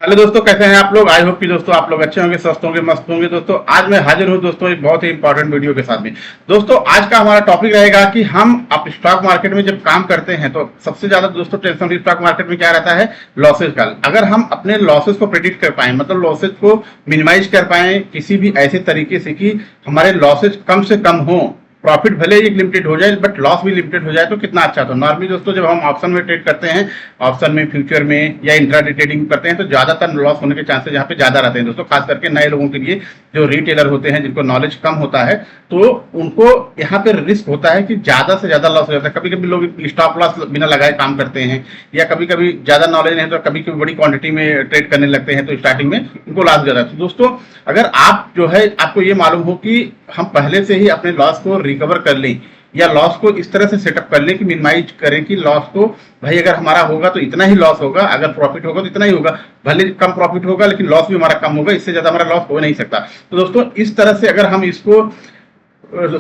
Hello दोस्तों, कैसे हैं आप लोग। आई होप कि दोस्तों आप लोग अच्छे होंगे, स्वस्थ होंगे, मस्त होंगे। दोस्तों आज मैं हाजिर हूं दोस्तों एक बहुत ही इंपॉर्टेंट वीडियो के साथ में। दोस्तों आज का हमारा टॉपिक रहेगा कि हम आप स्टॉक मार्केट में जब काम करते हैं तो सबसे ज्यादा दोस्तों टेंशन स्टॉक मार्केट में क्या रहता है, लॉसेज का। अगर हम अपने लॉसेज को प्रेडिक्ट कर पाए, मतलब लॉसेज को मिनिमाइज कर पाए किसी भी ऐसे तरीके से कि हमारे लॉसेज कम से कम हो, प्रॉफिट भले ही लिमिटेड हो जाए बट लॉस भी लिमिटेड हो जाए तो कितना अच्छा। तो नॉर्मली दोस्तों जब हम ऑप्शन में ट्रेड करते हैं, ऑप्शन में, फ्यूचर में या इंट्राडे ट्रेडिंग करते हैं तो ज्यादातर लॉस होने के चांसेस यहाँ पे ज्यादा रहते हैं दोस्तों, खास करके नए लोगों के लिए जो रिटेलर होते हैं, जिनको नॉलेज कम होता है, तो उनको यहाँ पे रिस्क होता है कि ज्यादा से ज्यादा लॉस हो जाता है। कभी कभी लोग स्टॉप लॉस बिना लगाए काम करते हैं, या कभी कभी ज्यादा नॉलेज नहीं तो कभी कभी बड़ी क्वांटिटी में ट्रेड करने लगते हैं तो स्टार्टिंग में उनको लॉस हो जाता है। तो दोस्तों अगर आप जो है आपको ये मालूम हो कि हम पहले से ही अपने लॉस को रिकवर कर लें या लॉस को इस तरह से सेटअप कर लें कि मिनिमाइज करें कि लॉस को, भाई अगर हमारा होगा तो इतना ही लॉस होगा, अगर प्रॉफिट होगा तो इतना ही होगा, भले कम प्रॉफिट होगा लेकिन लॉस भी हमारा कम होगा, इससे ज्यादा हमारा लॉस हो नहीं सकता। तो दोस्तों इस तरह से अगर हम इसको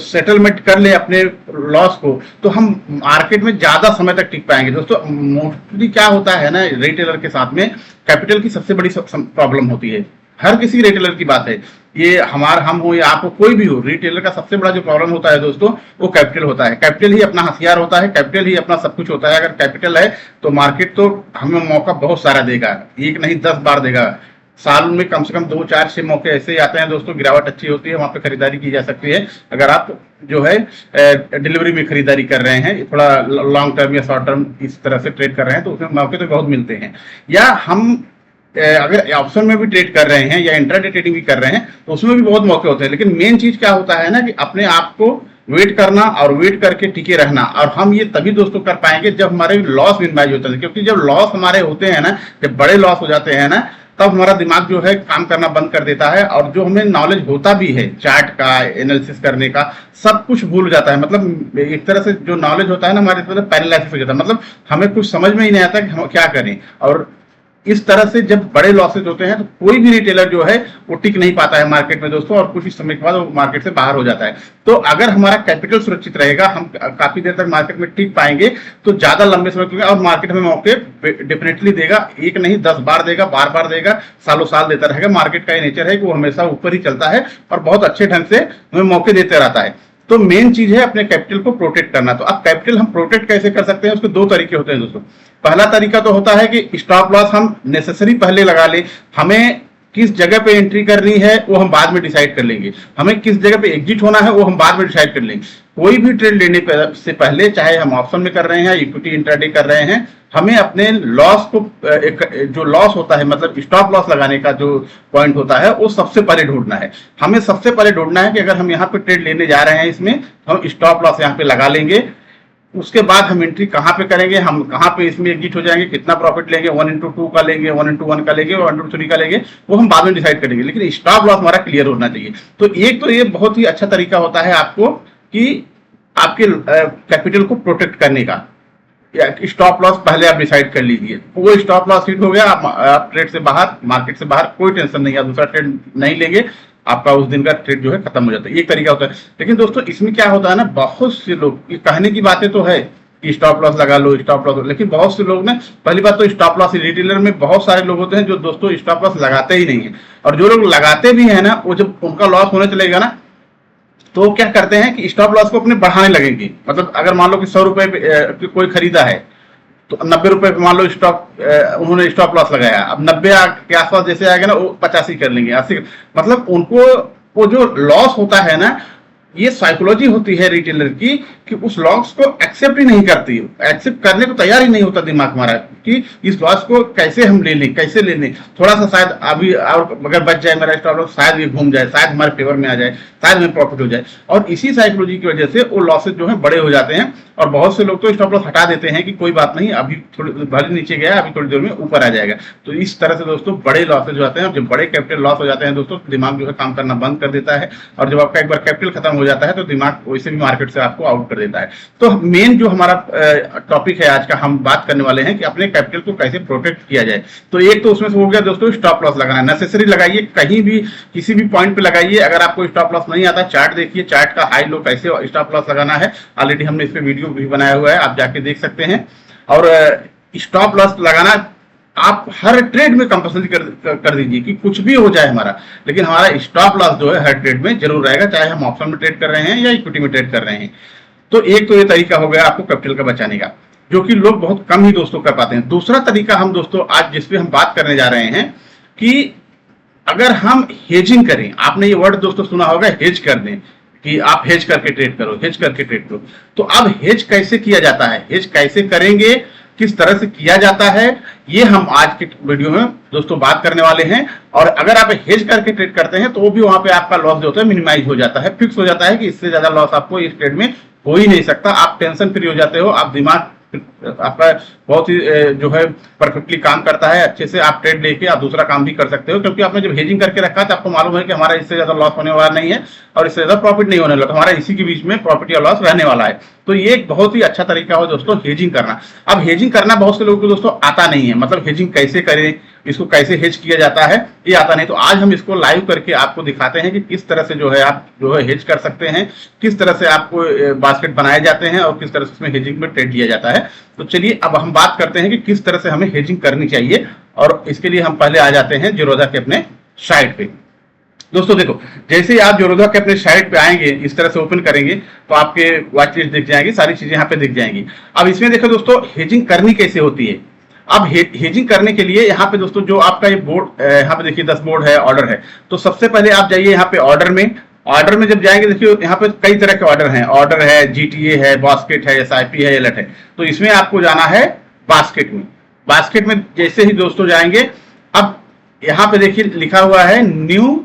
सेटलमेंट कर ले अपने लॉस को तो हम मार्केट में ज्यादा समय तक टिक पाएंगे। दोस्तों मोस्टली क्या होता है ना, रिटेलर के साथ में कैपिटल की सबसे बड़ी प्रॉब्लम होती है। हर किसी रिटेलर की बात है, ये हम हो या आप हो, कोई भी हो, रिटेलर का सबसे बड़ा जो प्रॉब्लम होता है दोस्तों वो कैपिटल होता है। कैपिटल ही अपना हथियार होता है, कैपिटल ही अपना सब कुछ होता है। अगर कैपिटल है तो मार्केट तो हमें मौका बहुत सारा देगा, एक नहीं 10 बार देगा। साल में कम से कम 2 4 6 मौके ऐसे ही आते हैं दोस्तों, गिरावट अच्छी होती है, वहां पे खरीदारी की जा सकती है। अगर आप जो है डिलीवरी में खरीदारी कर रहे हैं, थोड़ा लॉन्ग टर्म या शॉर्ट टर्म इस तरह से ट्रेड कर रहे हैं तो उसमें मौके तो बहुत मिलते हैं। या हम अगर ऑप्शन में भी ट्रेड कर रहे हैं या इंट्राडे ट्रेडिंग भी कर रहे हैं तो उसमें भी बहुत मौके होते हैं। लेकिन मेन चीज क्या होता है ना कि अपने आप को वेट करना और वेट करके टिके रहना। और हम ये तभी दोस्तों कर पाएंगे जब हमारे लॉस मिनिमाइज होता है, क्योंकि जब लॉस हमारे होते हैं ना, जब बड़े लॉस हो जाते हैं ना, तब हमारा दिमाग जो है काम करना बंद कर देता है। और जो हमें नॉलेज होता भी है चार्ट का, एनालिसिस करने का, सब कुछ भूल जाता है। मतलब एक तरह से जो नॉलेज होता है ना हमारे, मतलब पैरालिसिस हो जाता है, मतलब हमें कुछ समझ में ही नहीं आता कि हम क्या करें। और इस तरह से जब बड़े लॉसेज होते हैं तो कोई भी रिटेलर जो है वो टिक नहीं पाता है मार्केट में दोस्तों, और कुछ ही समय के बाद वो मार्केट से बाहर हो जाता है। तो अगर हमारा कैपिटल सुरक्षित रहेगा, हम काफी देर तक मार्केट में टिक पाएंगे तो ज्यादा लंबे समय तक, और मार्केट हमें मौके डेफिनेटली देगा, एक नहीं 10 बार देगा, बार बार देगा, सालों साल देता रहेगा। मार्केट का ये नेचर है कि वो हमेशा ऊपर ही चलता है और बहुत अच्छे ढंग से हमें मौके देते रहता है। तो मेन चीज है अपने कैपिटल को प्रोटेक्ट करना। तो अब कैपिटल हम प्रोटेक्ट कैसे कर सकते हैं, उसके 2 तरीके होते हैं दोस्तों। पहला तरीका तो होता है कि स्टॉप लॉस हम नेसेसरी पहले लगा ले। हमें किस जगह पे एंट्री करनी है वो हम बाद में डिसाइड कर लेंगे, हमें किस जगह पे एग्जिट होना है वो हम बाद में डिसाइड कर लेंगे। कोई भी ट्रेड लेने से पहले, चाहे हम ऑप्शन में कर रहे हैं या इक्विटी इंट्राडे कर रहे हैं, हमें अपने लॉस को, जो लॉस होता है मतलब स्टॉप लॉस लगाने का जो पॉइंट होता है वो सबसे पहले ढूंढना है। हमें सबसे पहले ढूंढना है कि अगर हम यहाँ पे ट्रेड लेने जा रहे हैं, इसमें हम स्टॉप लॉस यहाँ पे लगा लेंगे। उसके बाद हम एंट्री कहाँ पे करेंगे, हम कहाँ पे इसमें एग्जिट हो जाएंगे, कितना प्रॉफिट लेंगे, 1x2 का लेंगे, 1x1 का लेंगे, 1x3 का लेंगे, वो हम बाद में डिसाइड करेंगे। लेकिन स्टॉप लॉस हमारा क्लियर होना चाहिए। तो एक तो ये बहुत ही अच्छा तरीका होता है आपको कि आपके कैपिटल को प्रोटेक्ट करने का। स्टॉप लॉस पहले आप डिसाइड कर लीजिए, वो स्टॉप लॉस हिट हो गया, आप ट्रेड से बाहर, मार्केट से बाहर, कोई टेंशन नहीं है, दूसरा ट्रेड नहीं लेंगे, आपका उस दिन का ट्रेड जो है खत्म हो जाता है। एक तरीका होता है। लेकिन दोस्तों इसमें क्या होता है ना, बहुत से लोग, ये कहने की बातें तो है कि स्टॉप लॉस लगा लो, स्टॉप लॉस, लेकिन बहुत से लोग ना, पहली बात तो स्टॉप लॉस रिटेलर में बहुत सारे लोग होते हैं जो दोस्तों स्टॉप लॉस लगाते ही नहीं है। और जो लोग लगाते भी है ना, वो जब उनका लॉस होने चलेगा ना तो क्या करते हैं कि स्टॉप लॉस को अपने बढ़ाने लगेंगे। मतलब अगर मान लो कि 100 रुपए पे कोई खरीदा है तो 90 रुपए पे मान लो उन्होंने स्टॉप लॉस लगाया, अब 90 के आसपास जैसे आएगा ना वो 85 कर लेंगे, 80। मतलब उनको वो जो लॉस होता है ना, ये साइकोलॉजी होती है रिटेलर की कि उस लॉस को एक्सेप्ट ही नहीं करती, एक्सेप्ट करने को तैयार ही नहीं होता दिमाग हमारा कि इस लॉस को कैसे हम ले लें, कैसे ले लें, थोड़ा सा शायद अभी और अगर बच जाए मेरा स्टॉप लॉस, शायद ये घूम जाए, शायद हमारे फेवर में आ जाए, शायद हमें प्रॉफिट हो जाए। और इसी साइकोलॉजी की वजह से वो लॉसेज जो है बड़े हो जाते हैं। और बहुत से लोग तो स्टॉप लॉस हटा देते हैं कि कोई बात नहीं, अभी थोड़ी भले नीचे गया, अभी थोड़ी देर में ऊपर आ जाएगा। तो इस तरह से दोस्तों बड़े लॉसेज हो जाते हैं। जब बड़े कैपिटल लॉस हो जाते हैं दोस्तों, दिमाग जो है काम करना बंद कर देता है। और जब आपका एक बार कैपिटल खत्म हो जाता है तो दिमाग वैसे भी मार्केट से आपको आउट कर देता है। तो मेन जो हमारा टॉपिक है आज का, हम बात करने वाले हैं कि अपने कैपिटल को कैसे प्रोटेक्ट किया जाए। तो एक तो उसमें से हो गया दोस्तों स्टॉप लॉस लगाना। नेसेसरी लगाइए, कहीं भी किसी भी पॉइंट पे लगाइए। अगर आपको स्टॉप लॉस नहीं आता, चार्ट देखिए, चार्ट का हाई लो कैसे स्टॉप लॉस लगाना है, ऑलरेडी हमने इस पे वीडियो भी बनाया हुआ है, आप जाके देख सकते हैं। और स्टॉप लॉस लगाना आप हर ट्रेड में कंपल्सरी कर दीजिए कि कुछ भी हो जाए हमारा, लेकिन हमारा स्टॉप लॉस जो है हर ट्रेड में जरूर रहेगा, चाहे हम ऑप्शन में ट्रेड कर रहे हैं या इक्विटी में ट्रेड कर रहे हैं। तो एक तो ये तरीका हो गया आपको कैपिटल का बचाने का, जो कि लोग बहुत कम ही दोस्तों कर पाते हैं। दूसरा तरीका हम दोस्तों आज जिस पे हम बात करने जा रहे हैं कि अगर हम हेजिंग करें, आपने ये वर्ड दोस्तों सुना होगा हेज कर दें, कि आप हेज करके ट्रेड करो, हेज करके ट्रेड करो। तो अब हेज कैसे किया जाता है, हेज कैसे करेंगे, किस तरह से किया जाता है, ये हम आज के वीडियो में दोस्तों बात करने वाले हैं। और अगर आप हेज करके ट्रेड करते हैं तो वो भी वहां पे आपका लॉस जो होता है मिनिमाइज हो जाता है, फिक्स हो जाता है कि इससे ज्यादा लॉस आपको इस ट्रेड में हो ही नहीं सकता। आप टेंशन फ्री हो जाते हो, आप दिमाग आपका बहुत ही जो है परफेक्टली काम करता है, अच्छे से आप ट्रेड लेके आप दूसरा काम भी कर सकते हो, क्योंकि आपने जब हेजिंग करके रखा है तो आपको मालूम है कि हमारा इससे ज्यादा लॉस होने वाला नहीं है और इससे ज्यादा प्रॉफिट नहीं होने वाला, हमारा इसी के बीच में प्रॉफिट या लॉस रहने वाला है। तो ये एक बहुत ही अच्छा तरीका हो दोस्तों हेजिंग करना। अब हेजिंग करना बहुत से लोगों को दोस्तों आता नहीं है, मतलब हेजिंग कैसे करें, इसको कैसे हेज किया जाता है ये आता नहीं। तो आज हम इसको लाइव करके आपको दिखाते हैं कि किस तरह से जो है आप जो है हेज कर सकते हैं, किस तरह से आपको बास्केट बनाए जाते हैं और किस तरह से उसमें हेजिंग में ट्रेड किया जाता है। तो चलिए अब हम बात करते हैं कि किस तरह से हमें हेजिंग करनी चाहिए, और इसके लिए हम पहले आ जाते हैं जीरोधा के अपने साइट पे। दोस्तों देखो, जैसे ही आप जीरोधा के अपने साइट पे आएंगे, इस तरह से ओपन करेंगे तो आपके वॉच लिस्ट दिख जाएगी, सारी चीजें यहाँ पे दिख जाएंगी। अब इसमें देखो दोस्तों हेजिंग करनी कैसे होती है। अब हेजिंग करने के लिए यहाँ पे दोस्तों जो आपका ये बोर्ड यहाँ पे देखिए 10 बोर्ड है, ऑर्डर है। तो सबसे पहले आप जाइए यहाँ पे ऑर्डर में। ऑर्डर में जब जाएंगे देखिए यहाँ पे कई तरह के ऑर्डर हैं, ऑर्डर है, जीटीए है, बास्केट है, एसआईपी है, एलर्ट है। तो इसमें आपको जाना है बास्केट में। बास्केट में जैसे ही दोस्तों जाएंगे, अब यहाँ पे देखिए लिखा हुआ है न्यू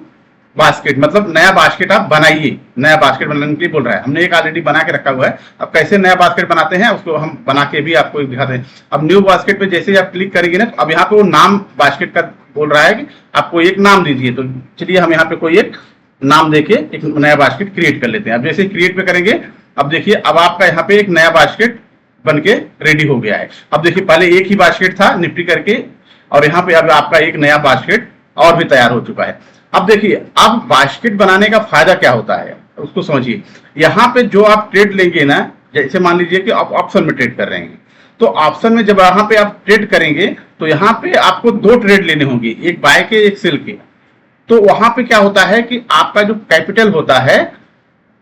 बास्केट, मतलब नया बास्केट आप बनाइए। नया बास्केट बनाने के लिए बोल रहा है, हमने एक ऑलरेडी बना के रखा हुआ है। अब कैसे नया बास्केट बनाते हैं उसको हम बना के भी आपको दिखाते हैं। अब न्यू बास्केट पे जैसे ही आप क्लिक करेंगे ना, तो अब यहाँ पे वो नाम बास्केट का बोल रहा है कि आपको एक नाम दीजिए। तो चलिए हम यहाँ पे कोई एक नाम देके एक नया बास्केट क्रिएट कर लेते हैं। अब जैसे क्रिएट पे करेंगे, अब देखिए अब आपका यहाँ पे एक नया बास्केट बन के रेडी हो गया है। अब देखिए पहले एक ही बास्केट था निफ्टी करके, और यहाँ पे अब आपका एक नया बास्केट और भी तैयार हो चुका है। अब देखिए अब बास्केट बनाने का फायदा क्या होता है उसको समझिए। यहाँ पे जो आप ट्रेड लेंगे ना, जैसे मान लीजिए कि आप ऑप्शन में ट्रेड कर रहे हैं, तो ऑप्शन में जब यहाँ पे आप ट्रेड करेंगे तो यहाँ पे आपको 2 ट्रेड लेने होंगे, एक बाय के एक सेल के। तो वहां पे क्या होता है कि आपका जो कैपिटल होता है,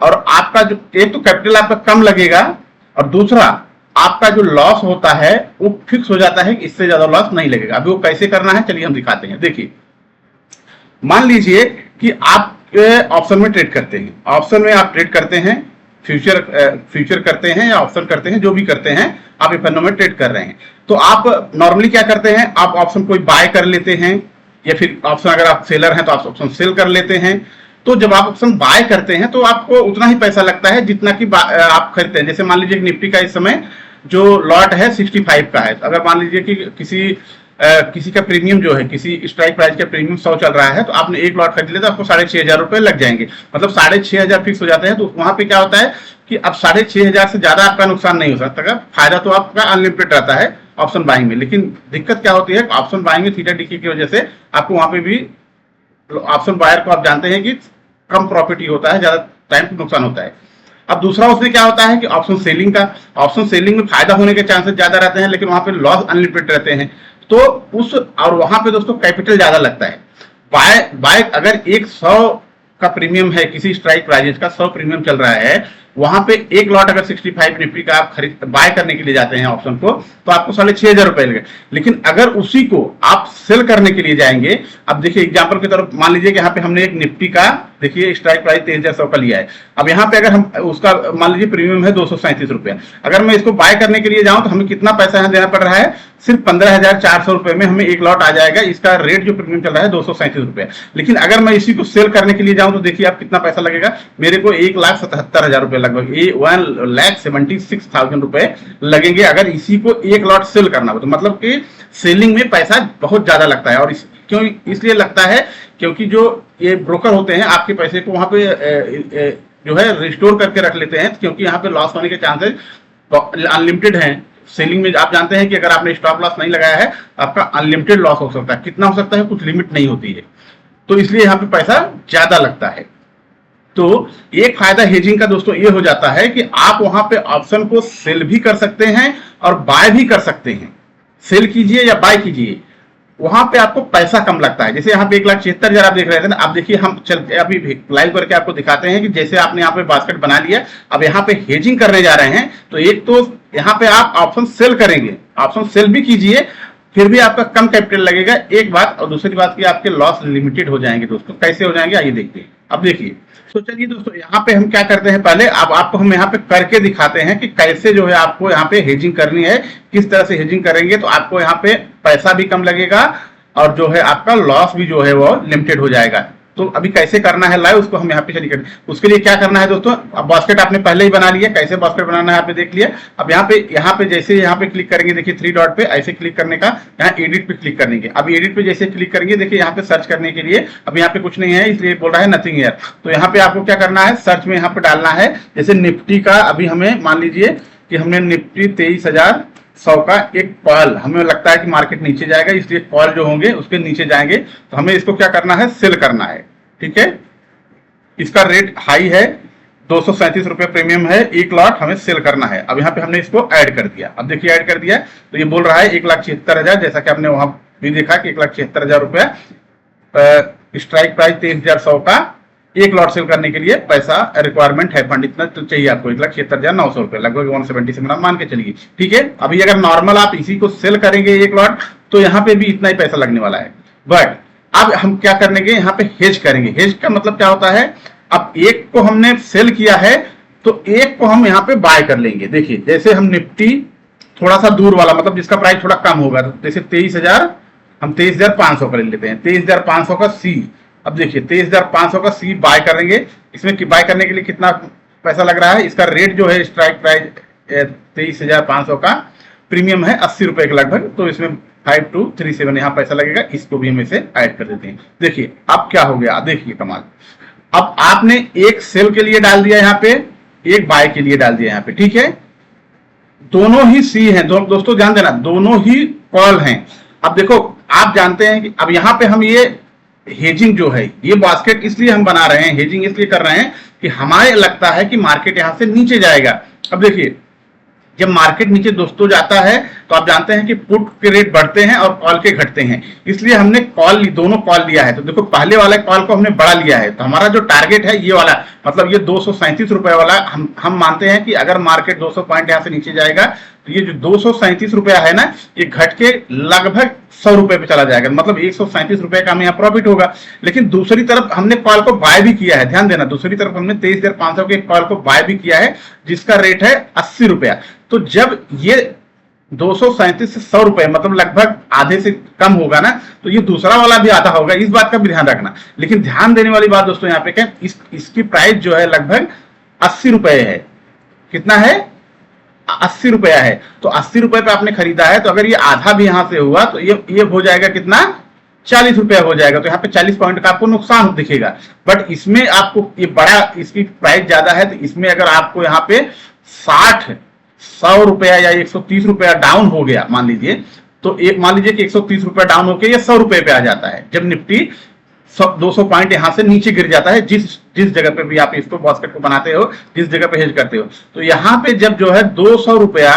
और आपका जो एक तो कैपिटल आपका कम लगेगा, और दूसरा आपका जो लॉस होता है वो फिक्स हो जाता है कि इससे ज्यादा लॉस नहीं लगेगा। अभी वो कैसे करना है चलिए हम दिखाते हैं। देखिए मान लीजिए कि आप ऑप्शन में ट्रेड करते हैं, ऑप्शन में आप ट्रेड करते हैं, फ्यूचर करते हैं या ऑप्शन करते हैं, जो भी करते हैं आप एफएनओ में ट्रेड कर रहे हैं। तो आप नॉर्मली क्या करते हैं, आप ऑप्शन कोई बाय कर लेते हैं, या फिर ऑप्शन अगर आप सेलर हैं तो आप ऑप्शन सेल कर लेते हैं। तो जब आप ऑप्शन बाय करते हैं तो आपको उतना ही पैसा लगता है जितना कि आप खरीदते हैं। जैसे मान लीजिए निफ्टी का इस समय जो लॉट है 65 का है, अगर मान लीजिए कि किसी का प्रीमियम जो है, किसी स्ट्राइक प्राइस का प्रीमियम 100 चल रहा है, तो आपने एक लॉट खरीद लिया तो आपको 6,500 रुपए लग जाएंगे, मतलब 6,500 फिक्स हो जाते हैं। तो वहां पे क्या होता है कि अब 6,500 से ज्यादा आपका नुकसान नहीं हो सकता, फायदा तो आपका अनलिमिटेड रहता है ऑप्शन बाइंग में। लेकिन दिक्कत क्या होती है, ऑप्शन बाइंग में थीटा डीके की वजह से आपको वहां पे भी ऑप्शन बायर को आप जानते हैं कि कम प्रॉफिट ही होता है, ज्यादा टाइम नुकसान होता है। अब दूसरा उसमें क्या होता है कि ऑप्शन सेलिंग का, ऑप्शन सेलिंग में फायदा होने के चांसेस ज्यादा रहते हैं, लेकिन वहां पे लॉस अनलिमिटेड रहते हैं। तो उस और वहां पे दोस्तों कैपिटल ज्यादा लगता है। बाय अगर 100 का प्रीमियम है, किसी स्ट्राइक प्राइजेस का 100 प्रीमियम चल रहा है, वहां पे एक लॉट अगर 65 निफ्टी का आप खरीद बाय करने के लिए जाते हैं ऑप्शन को, तो आपको 6,500 रुपए लगे। लेकिन अगर उसी को आप सेल करने के लिए जाएंगे, अब देखिए एग्जांपल की तरफ मान लीजिए कि यहाँ पे हमने एक निफ्टी का देखिए स्ट्राइक प्राइस 23,100 का लिया है। अब यहाँ पे अगर हम उसका मान लीजिए प्रीमियम है 237 रुपया, अगर मैं इसको बाय करने के लिए जाऊं तो हमें कितना पैसा यहाँ देना पड़ रहा है, सिर्फ 15,400 रुपए में हमें एक लॉट आ जाएगा। इसका रेट जो प्रीमियम चल रहा है 237 रुपया। लेकिन अगर मैं इसी को सेल करने के लिए जाऊं तो देखिए आप कितना पैसा लगेगा, मेरे को 1,77,000 रुपए लगभग 1,76,000 रुपए लगेंगे अगर इसी को एक लॉट सेल करना हो। तो मतलब कि सेलिंग में पैसा बहुत ज्यादा लगता है। और क्यों इसलिए लगता है, क्योंकि जो ये ब्रोकर होते हैं आपके पैसे को वहां पे जो है रिस्टोर करके रख लेते हैं, क्योंकि यहाँ पे लॉस होने के चांसेस अनलिमिटेड हैं। सेलिंग में आप जानते हैं कि अगर आपने स्टॉप लॉस नहीं लगाया है, आपका अनलिमिटेड लॉस हो सकता है। कितना हो सकता है, कुछ लिमिट नहीं होती है। तो इसलिए यहाँ पे पैसा ज्यादा लगता है। तो एक फायदा हेजिंग का दोस्तों ये हो जाता है कि आप वहां पे ऑप्शन को सेल भी कर सकते हैं और बाय भी कर सकते हैं। सेल कीजिए या बाय कीजिए, वहां पे आपको पैसा कम लगता है। जैसे यहाँ पे 1,76,000 आप देख रहे थे ना, अब देखिए हम चल अभी लाइव करके आपको दिखाते हैं कि जैसे आपने यहाँ पे बास्केट बना लिया, अब यहाँ पे हेजिंग करने जा रहे हैं, तो एक तो यहाँ पे आप ऑप्शन सेल करेंगे, ऑप्शन सेल भी कीजिए, फिर भी आपका कम कैपिटल लगेगा, एक बात। और दूसरी बात की आपके लॉस लिमिटेड हो जाएंगे दोस्तों। कैसे हो जाएंगे आइए देखते हैं। अब देखिए, तो चलिए दोस्तों यहाँ पे हम क्या करते हैं, पहले अब आपको हम यहाँ पे करके दिखाते हैं कि कैसे जो है आपको यहाँ पे हेजिंग करनी है, किस तरह से हेजिंग करेंगे तो आपको यहाँ पे पैसा भी कम लगेगा और जो है आपका लॉस भी जो है वो लिमिटेड हो जाएगा। तो अभी कैसे करना है लाइव, उसको हम यहाँ पे चलिए करें। उसके लिए क्या करना है दोस्तों, अब बास्केट आपने पहले ही बना लिया, कैसे बास्केट बनाना है आपने देख लिया। अब यहाँ पे जैसे यहाँ पे क्लिक करेंगे, देखिए 3 डॉट पे ऐसे क्लिक करने का, यहाँ एडिट पे क्लिक करने के। अब एडिट पे जैसे क्लिक करेंगे, देखिए यहाँ पे सर्च करने के लिए, अब यहाँ पे कुछ नहीं है इसलिए बोल रहा है नथिंग हियर। तो यहाँ पे आपको क्या करना है, सर्च में यहाँ पे डालना है, जैसे निफ्टी का अभी हमें मान लीजिए कि हमने निफ्टी 23,100 का एक कॉल, हमें लगता है कि मार्केट नीचे जाएगा इसलिए कॉल जो होंगे उसके नीचे जाएंगे, तो हमें इसको क्या करना है, सेल करना है। ठीक है, इसका रेट हाई है, 237 रुपए प्रीमियम है, 1 लॉट हमें सेल करना है। अब यहाँ पे हमने इसको ऐड कर दिया, अब देखिए ऐड कर दिया तो ये बोल रहा है 1,76,000, जैसा कि हमने वहां भी देखा कि 1,76,000 रुपया स्ट्राइक प्राइस 23,100 का 1 लॉट सेल करने के लिए पैसा रिक्वायरमेंट है, फंड इतना तो चाहिए आपको, 1,76,900 रुपए, लगभग 170 से मान के चलिए। ठीक है, अभी अगर नॉर्मल आप इसी को सेल करेंगे 1 लॉट तो यहाँ पे भी इतना ही पैसा लगने वाला है। बट अब हम क्या करेंगे, यहाँ पे हेज करेंगे। हेज का मतलब क्या होता है, अब एक को हमने सेल किया है तो एक को हम यहाँ पे बाय कर लेंगे। देखिए जैसे हम निफ्टी थोड़ा सा दूर वाला, मतलब जिसका प्राइस थोड़ा कम होगा, जैसे 23,000 हम 23,500 का ले लेते हैं, 23,500 का सी। अब देखिए 23,500 का सी बाय करेंगे, इसमें बाय करने के लिए कितना पैसा लग रहा है, इसका रेट जो है स्ट्राइक प्राइस 23,500 का, प्रीमियम है 80 रुपए के लगभग, तो इसमें 5237 यहाँ पैसा लगेगा, इसको भी हम इसे ऐड कर देते हैं। देखिए अब क्या हो गया, देखिए कमाल, अब आपने एक सेल के लिए डाल दिया यहाँ पे, एक बाय के लिए डाल दिया यहाँ पे। ठीक है, दोनों ही सी हैं दोस्तों, ध्यान देना, दोनों ही कॉल हैं। अब देखो आप जानते हैं कि अब यहाँ पे हम ये हेजिंग जो है, ये बास्केट इसलिए हम बना रहे हैं, हेजिंग इसलिए कर रहे हैं कि हमारे लगता है कि मार्केट यहां से नीचे जाएगा। अब देखिए जब मार्केट नीचे दोस्तों जाता है तो आप जानते हैं कि पुट के रेट बढ़ते हैं और कॉल के घटते हैं, इसलिए हमने कॉल दोनों कॉल लिया है। तो देखो पहले वाला कॉल को हमने बढ़ा लिया है, तो हमारा जो टारगेट है ये वाला, मतलब ये 237 रुपए वाला, हम मानते हैं कि अगर मार्केट 200 पॉइंट यहां से नीचे जाएगा तो ये जो 237 रुपया है ना, ये घट के लगभग 100 रुपए पे चला जाएगा, मतलब 137 रुपए का हमें यहाँ प्रॉफिट होगा। लेकिन दूसरी तरफ हमने कॉल को बाय भी किया है, ध्यान देना, दूसरी तरफ हमने 23,500 के कॉल को बाय भी किया है जिसका रेट है 80 रुपया। तो जब ये 237 से 100 रुपए, मतलब लगभग आधे से कम होगा ना, तो ये दूसरा वाला भी आधा होगा, इस बात का भी ध्यान रखना। लेकिन ध्यान देने वाली बात दोस्तों यहाँ पे क्या, इसकी प्राइस जो है लगभग 80 रुपए है। कितना है, 80 रुपया है। तो 80 रुपए पे आपने खरीदा है, तो अगर ये आधा भी यहां से हुआ तो ये हो जाएगा कितना, 40 रुपया हो जाएगा। तो यहाँ पे 40 पॉइंट का आपको नुकसान दिखेगा। बट इसमें आपको ये बड़ा, इसकी प्राइस ज्यादा है, तो इसमें अगर आपको यहाँ पे 100 रुपया या 130 रुपया डाउन हो गया मान लीजिए, तो एक मान लीजिए कि 130 रुपया डाउन होकर ये 100 रुपए पे आ जाता है, जब निफ्टी 200 पॉइंट यहां से नीचे गिर जाता है, जिस जगह पे भी आप इसको बास्केट को बनाते हो, जिस जगह पे हेज करते हो, तो यहाँ पे जब जो है 200 रुपया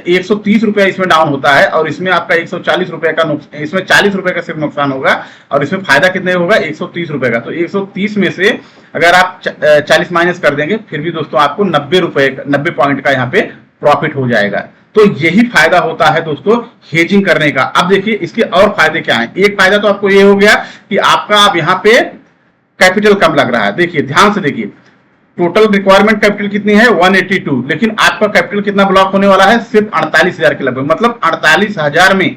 130 रुपया इसमें डाउन होता है और इसमें आपका 140 रुपए का नुकसान, इसमें 40 रुपए का सिर्फ नुकसान होगा और इसमें फायदा कितने होगा, 130 रुपए का। तो 130 में से अगर आप 40 माइनस कर देंगे, फिर भी दोस्तों आपको 90 पॉइंट का यहाँ पे प्रॉफिट हो जाएगा। तो यही फायदा होता है दोस्तों हेजिंग करने का। अब देखिए इसके और फायदे क्या हैं। एक फायदा तो आपको ये हो गया कि आपका अब यहाँ पे कैपिटल कम लग रहा है। देखिए ध्यान से देखिए, टोटल रिक्वायरमेंट कैपिटल कितनी है 182, लेकिन आपका कैपिटल कितना ब्लॉक होने वाला है, सिर्फ 48,000 के लगभग, मतलब 48,000 में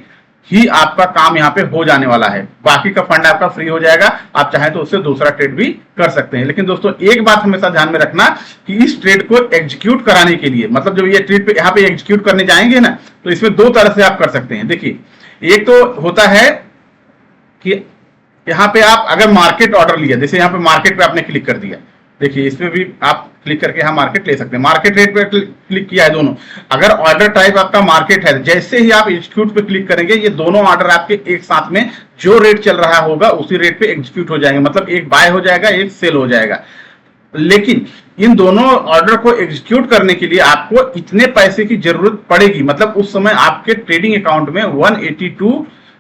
ही आपका काम यहाँ पे हो जाने वाला है। बाकी का फंड आपका फ्री हो जाएगा, आप चाहें तो उससे दूसरा ट्रेड भी कर सकते हैं। लेकिन दोस्तों एक बात हमेशा ध्यान में रखना कि इस ट्रेड को एग्जीक्यूट कराने के लिए, मतलब जब ये ट्रेड पे यहाँ पे एग्जीक्यूट करने जाएंगे ना, तो इसमें दो तरह से आप कर सकते हैं। देखिए एक तो होता है कि यहाँ पे आप अगर मार्केट ऑर्डर लिया, जैसे यहाँ पे मार्केट पे आपने क्लिक कर दिया, देखिए इसमें भी आप क्लिक करके यहाँ मार्केट ले सकते हैं, मार्केट रेट पे क्लिक किया है दोनों। अगर ऑर्डर टाइप आपका मार्केट है, जैसे ही आप एग्जीक्यूट पे क्लिक करेंगे, ये दोनों ऑर्डर आपके एक साथ में जो रेट चल रहा होगा उसी रेट पे एग्जीक्यूट हो जाएंगे, मतलब एक बाय हो जाएगा, एक सेल हो जाएगा। लेकिन इन दोनों ऑर्डर को एग्जीक्यूट करने के लिए आपको इतने पैसे की जरूरत पड़ेगी, मतलब उस समय आपके ट्रेडिंग अकाउंट में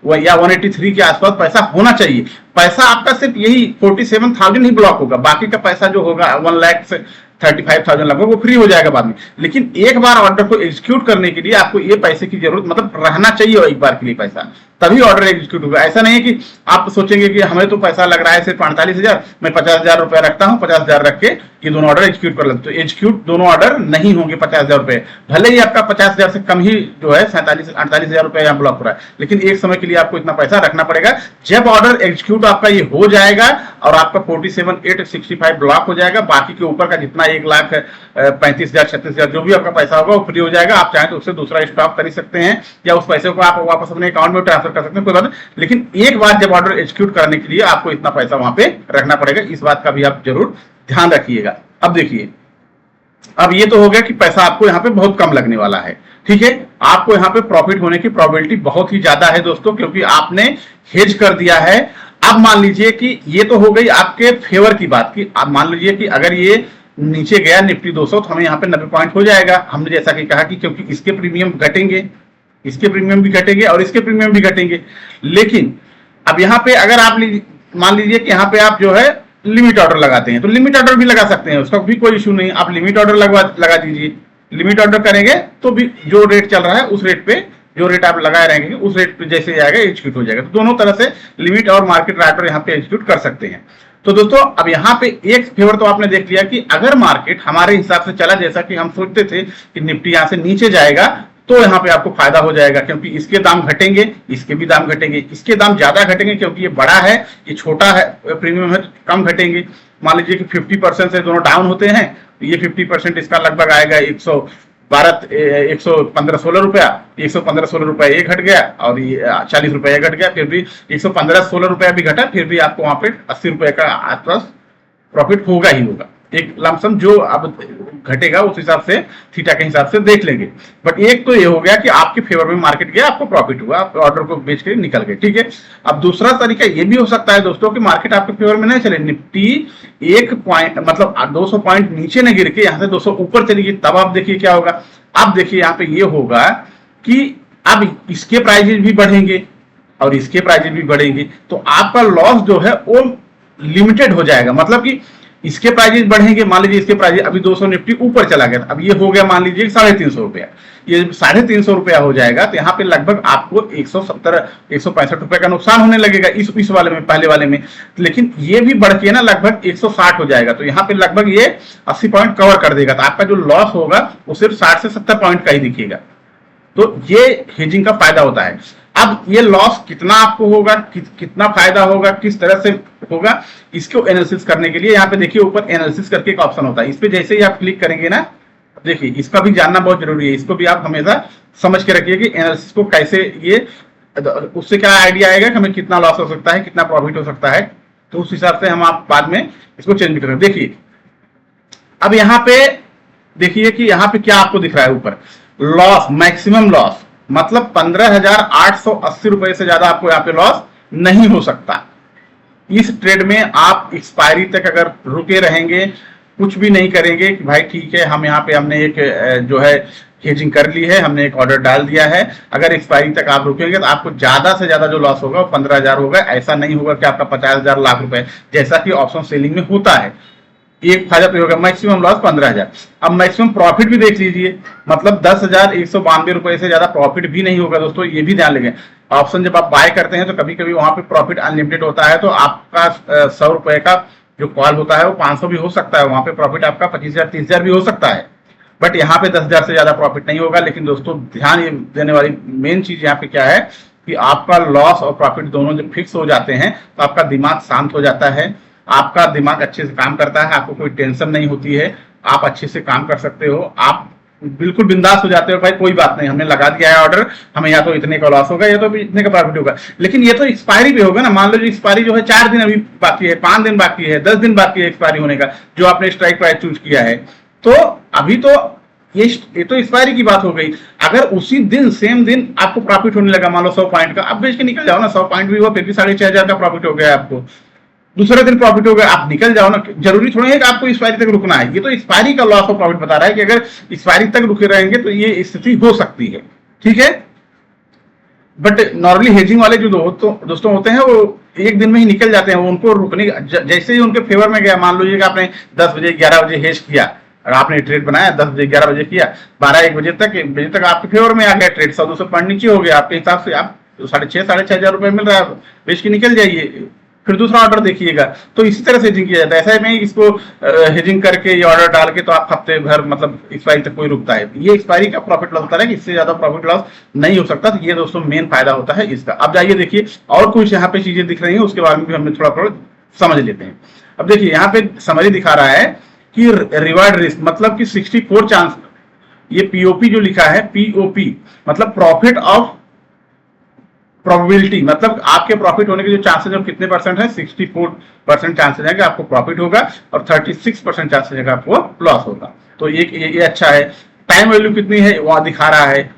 या 183 के आसपास पैसा होना चाहिए। पैसा आपका सिर्फ यही 47,000 ही ब्लॉक होगा, बाकी का पैसा जो होगा 1,35,000 लगभग वो फ्री हो जाएगा बाद में। लेकिन एक बार ऑर्डर को एग्जीक्यूट करने के लिए आपको ये पैसे की जरूरत मतलब रहना चाहिए एक बार के लिए पैसा, तभी ऑर्डर एग्जीक्यूट होगा। ऐसा नहीं है कि आप सोचेंगे कि हमें तो पैसा लग रहा है सिर्फ 48,000, मैं 50,000 रुपए रखता हूं, 50,000 रख के ये दोनों ऑर्डर एग्जीक्यूट कर लेते, तो एग्जीक्यूट दोनों ऑर्डर नहीं होंगे 50,000 रुपए। भले ही आपका 50,000 से कम ही जो है 47-48,000 रुपए यहाँ ब्लॉक हो रहा है, लेकिन एक समय के लिए आपको इतना पैसा रखना पड़ेगा। जब ऑर्डर एग्जीक्यूट आपका ये हो जाएगा और आपका 47,865 ब्लॉक हो जाएगा, बाकी के ऊपर का जितना 1,35,000 36,000 जो भी आपका पैसा होगा वो फ्री हो जाएगा। आप चाहें तो उससे दूसरा स्टॉक कर सकते हैं या उस पैसे को आप वापस अपने अकाउंट में ट्रांसफर कर सकते हैं, कोई बात नहीं। लेकिन एक बार जब ऑर्डर एग्जीक्यूट करने के लिए आपको इतना पैसा वहां पे रखना पड़ेगा, इस बात का भी आप जरूर ध्यान रखिएगा। अब देखिए, अब ये तो हो गया कि पैसा आपको यहाँ पे बहुत कम लगने वाला है, ठीक है। आपको यहाँ पे प्रॉफिट होने की प्रोबेबिलिटी बहुत ही ज्यादा है दोस्तों, क्योंकि आपने हेज कर दिया है। अब मान लीजिए कि ये तो हो गई आपके फेवर की बात की। अब मान लीजिए कि अगर ये नीचे गया निफ्टी 200 तो हमें यहाँ पे 90 पॉइंट हो जाएगा। हमने जैसा कि कहा कि क्योंकि इसके प्रीमियम घटेंगे, इसके प्रीमियम भी घटेंगे और इसके प्रीमियम भी घटेंगे। लेकिन अब यहाँ पे अगर आप मान लीजिए कि यहाँ पे आप जो है लिमिट ऑर्डर लगाते हैं, तो लिमिट ऑर्डर भी लगा सकते हैं, उसका भी कोई इशू नहीं। आप लिमिट ऑर्डर लगा दीजिए। लिमिट ऑर्डर करेंगे तो भी जो रेट चल रहा है उस रेट पे, जो रेट आप लगाए रहेंगे उस रेट पे जैसे आएगा एग्जीक्यूट हो जाएगा। तो दोनों तरह से लिमिट और मार्केट ऑर्डर यहाँ पे एग्जीक्यूट कर सकते हैं। तो दोस्तों अब यहाँ पे एक फेवर तो आपने देख लिया कि अगर मार्केट हमारे हिसाब से चला जैसा कि हम सोचते थे कि निफ्टी यहाँ से नीचे जाएगा, तो यहाँ पे आपको फायदा हो जाएगा, क्योंकि इसके दाम घटेंगे, इसके भी दाम घटेंगे। इसके दाम ज्यादा घटेंगे क्योंकि ये बड़ा है, ये छोटा है, प्रीमियम है, कम घटेंगे। मान लीजिए कि 50% से दोनों डाउन होते हैं, तो ये 50% इसका लगभग आएगा 115-16 रुपया। 115-16 रुपया ये घट गया और ये 40 रुपया घट गया, फिर भी 115-16 रुपया भी घटा, फिर भी आपको वहां पे 80 रुपए का आसपास प्रॉफिट होगा ही होगा। एक लमसम जो अब घटेगा उस हिसाब से थीटा के हिसाब से देख लेंगे। बट एक तो ये हो गया कि आपके फेवर में मार्केट गया, आपको प्रॉफिट हुआ, आप ऑर्डर को बेच के निकल गए, ठीक है। अब दूसरा तरीका ये भी हो सकता है दोस्तों कि मार्केट आपके फेवर में नहीं चले, निफ्टी 1 पॉइंट मतलब 200 पॉइंट नीचे न गिर के यहाँ से 200 ऊपर चली गई, तब आप देखिए क्या होगा। अब देखिए यहाँ पे ये होगा कि अब इसके प्राइजेस भी बढ़ेंगे और इसके प्राइजेस भी बढ़ेंगे, तो आपका लॉस जो है वो लिमिटेड हो जाएगा। मतलब कि इसके प्राइजेस बढ़ेंगे, मान लीजिए इसके प्राइजेस अभी 200 निफ्टी ऊपर चला गया, अब ये हो गया मान लीजिए 350 रुपया, ये 350 रुपया हो जाएगा, तो यहाँ पे लगभग आपको 165 रुपए का नुकसान होने लगेगा इस वाले में, पहले वाले में। लेकिन ये भी बढ़ के ना लगभग 160 हो जाएगा, तो यहाँ पे लगभग ये 80 पॉइंट कवर कर देगा, तो आपका जो लॉस होगा वो सिर्फ 60 से 70 पॉइंट का ही दिखेगा। तो ये हेजिंग का फायदा होता है। अब ये लॉस कितना आपको होगा, कितना फायदा होगा, किस तरह से होगा, इसको एनालिसिस करने के लिए यहाँ पे देखिए ऊपर एनालिसिस करके एक ऑप्शन होता है, इस पे जैसे ही आप क्लिक करेंगे ना, देखिए इसका भी जानना बहुत जरूरी है, इसको भी आप हमेशा समझ के रखिए कि एनालिसिस को कैसे, ये उससे क्या आइडिया आएगा कि हमें कितना लॉस हो सकता है, कितना प्रॉफिट हो सकता है, तो उस हिसाब से हम आप बाद में इसको चेंज भी करेंगे। देखिए अब यहाँ पे देखिए कि यहाँ पे क्या आपको दिख रहा है ऊपर, लॉस, मैक्सिमम लॉस मतलब 15,880 रुपए से ज्यादा आपको यहाँ पे लॉस नहीं हो सकता। इस ट्रेड में आप एक्सपायरी तक अगर रुके रहेंगे, कुछ भी नहीं करेंगे कि भाई ठीक है हम यहाँ पे हमने एक जो है हेजिंग कर ली है, हमने एक ऑर्डर डाल दिया है, अगर एक्सपायरी तक आप रुकेंगे तो आपको ज्यादा से ज्यादा जो लॉस होगा वो 15,000 होगा। ऐसा नहीं होगा कि आपका 50,000 लाख रुपए जैसा कि ऑप्शन सेलिंग में होता है, एक फायदा तो होगा, मैक्सिमम लॉस 15,000। अब मैक्सिमम प्रॉफिट भी देख लीजिए, मतलब 10,192 रुपए से ज्यादा प्रॉफिट भी नहीं होगा दोस्तों, ये भी ध्यान लेंगे। ऑप्शन जब आप बाय करते हैं तो कभी कभी वहां पे प्रॉफिट अनलिमिटेड होता है, तो आपका 100 रुपए का जो कॉल होता है वो 500 भी हो सकता है, वहां पे प्रॉफिट आपका 25,000 30,000 भी हो सकता है, बट यहाँ पे 10,000 से ज्यादा प्रॉफिट नहीं होगा। लेकिन दोस्तों ध्यान ये देने वाली मेन चीज यहाँ पे क्या है कि आपका लॉस और प्रॉफिट दोनों जब फिक्स हो जाते हैं तो आपका दिमाग शांत हो जाता है, आपका दिमाग अच्छे से काम करता है, आपको कोई टेंशन नहीं होती है, आप अच्छे से काम कर सकते हो, आप बिल्कुल बिंदास हो जाते हो, भाई कोई बात नहीं, हमने लगा दिया है ऑर्डर, हमें या तो इतने का लॉस होगा या तो इतने का प्रॉफिट होगा। लेकिन ये तो एक्सपायरी भी होगा ना, मान लो जो एक्सपायरी जो है 4 दिन अभी बाकी है, 5 दिन बाकी है, 10 दिन बाकी है एक्सपायरी होने का, जो आपने स्ट्राइक प्राइस चूज किया है, तो अभी तो ये तो एक्सपायरी की बात हो गई। अगर उसी दिन सेम दिन आपको प्रॉफिट होने लगा, मान लो 100 पॉइंट का, आप बेच के निकल जाओ ना, 100 पॉइंट भी हुआ फिर भी 6,500 का प्रॉफिट हो गया आपको, दूसरे दिन प्रॉफिट हो गया, आप निकल जाओ ना, जरूरी थोड़ी है कि आपको एक्सपायरी तक रुकना है। ये तो एक्सपायरी का लॉस और प्रॉफिट बता रहा है कि अगर एक्सपायरी तक रुके रहेंगे तो ये स्थिति हो सकती है, ठीक है। बट नॉर्मली हेजिंग वाले जो दोस्तों होते हैं वो एक दिन में ही निकल जाते हैं। वो उनको रुकने जैसे ही उनके फेवर में गया, मान लीजिए कि आपने 10 बजे 11 बजे हेज किया और आपने ट्रेड बनाया 10 बजे 11 बजे किया, 12 1 बजे तक 1 बजे तक आपके फेवर में आ गया ट्रेड, 100-200 पॉइंट नीचे हो गया आपके हिसाब से, आप 6,500 रुपए मिल रहा है, बेच के निकल जाइए, फिर दूसरा ऑर्डर देखिएगा। तो इसी तरह से हेजिंग किया जाता है। ऐसा नहीं इसको हेजिंग करके ये ऑर्डर डाल के तो आप हफ्ते भर मतलब एक्सपायरी तक कोई रुकता है, ये एक्सपायरी का प्रॉफिट लॉस होता है कि इससे ज्यादा प्रॉफिट लॉस नहीं हो सकता। तो ये दोस्तों मेन फायदा होता है इसका। अब जाइए देखिए और कुछ यहाँ पे चीजें दिख रही है, उसके बारे में भी हमें थोड़ा समझ लेते हैं। अब देखिए यहाँ पे समरी दिखा रहा है कि रिवार्ड रिस्क मतलब कि 64 चांस, ये पीओपी जो लिखा है पीओपी मतलब प्रॉफिट ऑफ प्रोबेबिलिटी, मतलब आपके प्रॉफिट होने के जो चांसेस है कितने परसेंट है, 64% चांसेस है कि आपको प्रॉफिट होगा और 36% चांसेस है कि आपको लॉस होगा। तो ये अच्छा है। टाइम वैल्यू कितनी है वो दिखा रहा है,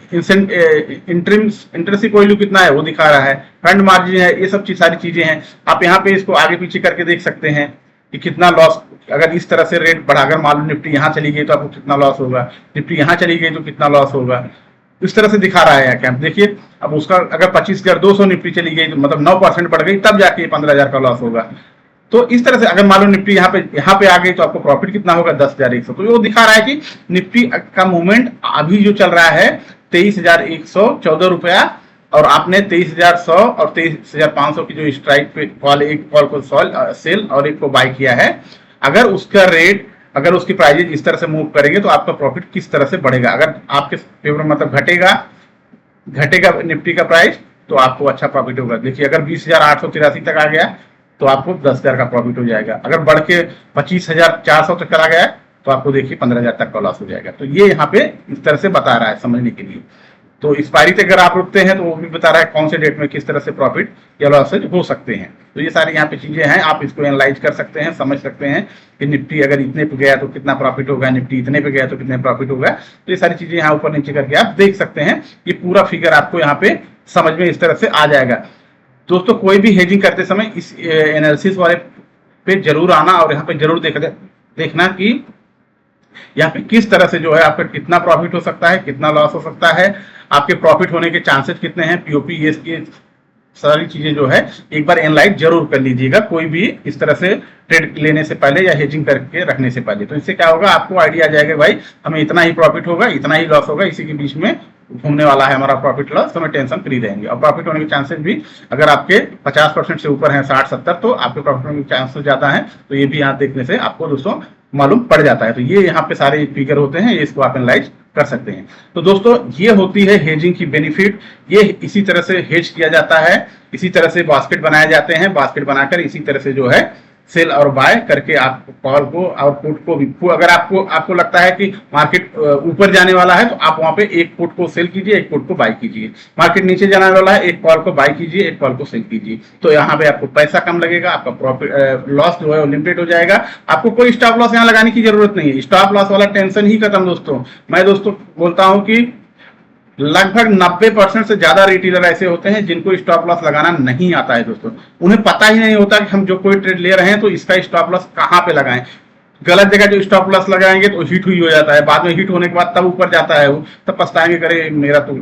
इंटरेंसिक वैल्यू कितना है वो दिखा रहा है, फंड मार्जिन है, ये सब सारी चीजें हैं। आप यहाँ पे इसको आगे पीछे करके देख सकते हैं कि कितना लॉस, अगर इस तरह से रेट बढ़ाकर मान लो निफ्टी यहाँ चली गई तो आपको कितना लॉस होगा, निफ्टी यहाँ चली गई तो कितना लॉस होगा, इस तरह से दिखा रहा है क्या। देखिए अब उसका अगर 25,200 निफ्टी चली गई तो मतलब 9% बढ़ गई, तब जाके 15,000 का लॉस होगा। तो इस तरह से अगर मान लो निफ्टी यहाँ पे आ गई तो आपको प्रॉफिट कितना होगा, 10,100। तो वो दिखा रहा है कि निफ्टी का मूवमेंट अभी जो चल रहा है 23,114 रुपया, और आपने 23,100 और 23,500 की जो स्ट्राइक पे कॉल, एक कॉल को सेल और एक को बाय किया है, अगर उसका रेट, अगर उसकी प्राइजेज इस तरह से मूव करेंगे तो आपका प्रॉफिट किस तरह से बढ़ेगा। अगर आपके फेवर में मतलब घटेगा निफ्टी का प्राइस तो आपको अच्छा प्रॉफिट होगा। देखिए अगर 20,883 तक आ गया तो आपको 10,000 का प्रॉफिट हो जाएगा, अगर बढ़ के 25,400 तक चला गया तो आपको देखिए 15,000 तक का लॉस हो जाएगा। तो ये यहाँ पे इस तरह से बता रहा है समझने के लिए। तो एक्सपायरी तक अगर आप रुकते हैं तो वो भी बता रहा है कौन से डेट में किस तरह से प्रॉफिट या लॉसेज हो सकते हैं। तो ये सारी यहाँ पे चीजें हैं, आप इसको एनालाइज कर सकते हैं, समझ सकते हैं कि निफ्टी अगर इतने पे गया तो कितना प्रॉफिट होगा, निफ्टी इतने पे गया तो कितने प्रॉफिट होगा। तो ये सारी चीजें यहाँ ऊपर नीचे करके आप देख सकते हैं, ये पूरा फिगर आपको यहाँ पे समझ में इस तरह से आ जाएगा। दोस्तों कोई भी हेजिंग करते समय इस एनालिसिस वाले पे जरूर आना और यहाँ पे जरूर देखना कि यहाँ पे किस तरह से जो है आपका कितना प्रॉफिट हो सकता है, कितना लॉस हो सकता है, आपके प्रॉफिट होने के चांसेस कितने हैं, पीओपी, ये सारी चीजें जो है एक बार एनालाइज जरूर कर लीजिएगा कोई भी इस तरह से ट्रेड लेने से पहले या हेजिंग करके रखने से पहले। तो इससे क्या होगा, आपको आइडिया आ जाएगा भाई हमें इतना ही प्रॉफिट होगा, इतना ही लॉस होगा, इसी के बीच में घूमने वाला है हमारा प्रॉफिट लॉस, तो हमें टेंशन फ्री रहेंगे। और प्रॉफिट होने के चांसेस भी अगर आपके 50% से ऊपर हैं, 60-70, तो आपके प्रॉफिट होने के चांसेस ज्यादा हैं। तो ये भी यहाँ देखने से आपको दोस्तों मालूम पड़ जाता है। तो ये यहाँ पे सारे फिगर होते हैं, इसको आप एनालाइज कर सकते हैं। तो दोस्तों ये होती है हेजिंग की बेनिफिट। ये इसी तरह से हेज किया जाता है, इसी तरह से बास्केट बनाए जाते हैं, बास्केट बनाकर इसी तरह से जो है सेल और बाय करके आप कॉल को और पुट को भी, अगर आपको लगता है कि मार्केट ऊपर जाने वाला है तो आप वहां पे एक पुट को सेल कीजिए, एक पुट को बाय कीजिए। मार्केट नीचे जाने वाला है, एक कॉल को बाय कीजिए, एक कॉल को सेल कीजिए। तो यहाँ पे आपको पैसा कम लगेगा, आपका प्रॉफिट लॉस जो है वो लिमिटेड हो जाएगा। आपको कोई स्टॉप लॉस यहाँ लगाने की जरूरत नहीं है, स्टॉप लॉस वाला टेंशन ही खत्म दोस्तों। मैं दोस्तों बोलता हूँ कि लगभग 90% से ज्यादा रिटेलर ऐसे होते हैं जिनको स्टॉप लॉस लगाना नहीं आता है दोस्तों। उन्हें पता ही नहीं होता कि हम जो कोई ट्रेड ले रहे हैं तो इसका स्टॉप लॉस कहाँ पे लगाएं। गलत जगह जो स्टॉप लॉस लगाएंगे तो हिट हुई हो जाता है, बाद में हिट होने के बाद तब ऊपर जाता है वो, तब पछताएंगे, करे मेरा तो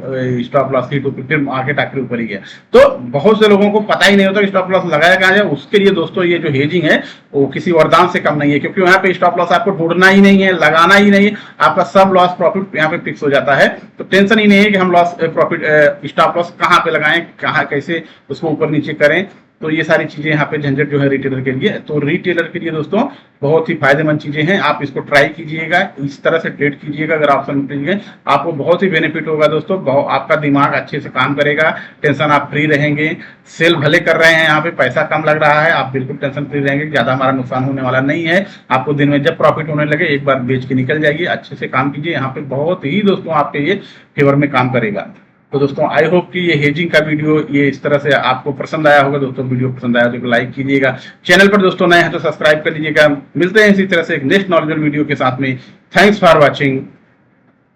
स्टॉप लॉस हिट होकर फिर मार्केट आकर ऊपर ही गया। तो बहुत से लोगों को पता ही नहीं होता कि स्टॉप लॉस लगाया कहाँ जाए। उसके लिए दोस्तों ये जो हेजिंग है वो किसी वरदान से कम नहीं है, क्योंकि यहाँ पे स्टॉप लॉस आपको ढूंढना ही नहीं है, लगाना ही नहीं है, आपका सब लॉस प्रॉफिट यहाँ पे फिक्स हो जाता है। तो टेंशन ही नहीं है कि हम लॉस प्रॉफिट स्टॉप लॉस कहाँ पे लगाएं, कहाँ कैसे उसको ऊपर नीचे करें। तो ये सारी चीजें यहाँ पे झंझट जो है रिटेलर के लिए, तो रिटेलर के लिए दोस्तों बहुत ही फायदेमंद चीजें हैं। आप इसको ट्राई कीजिएगा, इस तरह से ट्रेड कीजिएगा, अगर ऑप्शन कीजिएगा आपको बहुत ही बेनिफिट होगा दोस्तों। आपका दिमाग अच्छे से काम करेगा, टेंशन आप फ्री रहेंगे। सेल भले कर रहे हैं, यहाँ पे पैसा कम लग रहा है, आप बिल्कुल टेंशन फ्री रहेंगे, ज्यादा हमारा नुकसान होने वाला नहीं है। आपको दिन में जब प्रॉफिट होने लगे एक बार बेच के निकल जाइए, अच्छे से काम कीजिए, यहाँ पे बहुत ही दोस्तों आपके ये फेवर में काम करेगा। तो दोस्तों आई होप कि ये हेजिंग का वीडियो ये इस तरह से आपको पसंद आया होगा। दोस्तों वीडियो पसंद आया तो लाइक कीजिएगा, चैनल पर दोस्तों नए हैं तो सब्सक्राइब कर लीजिएगा। मिलते हैं इसी तरह से एक नेक्स्ट नॉलेजेबल वीडियो के साथ में। Thanks for watching.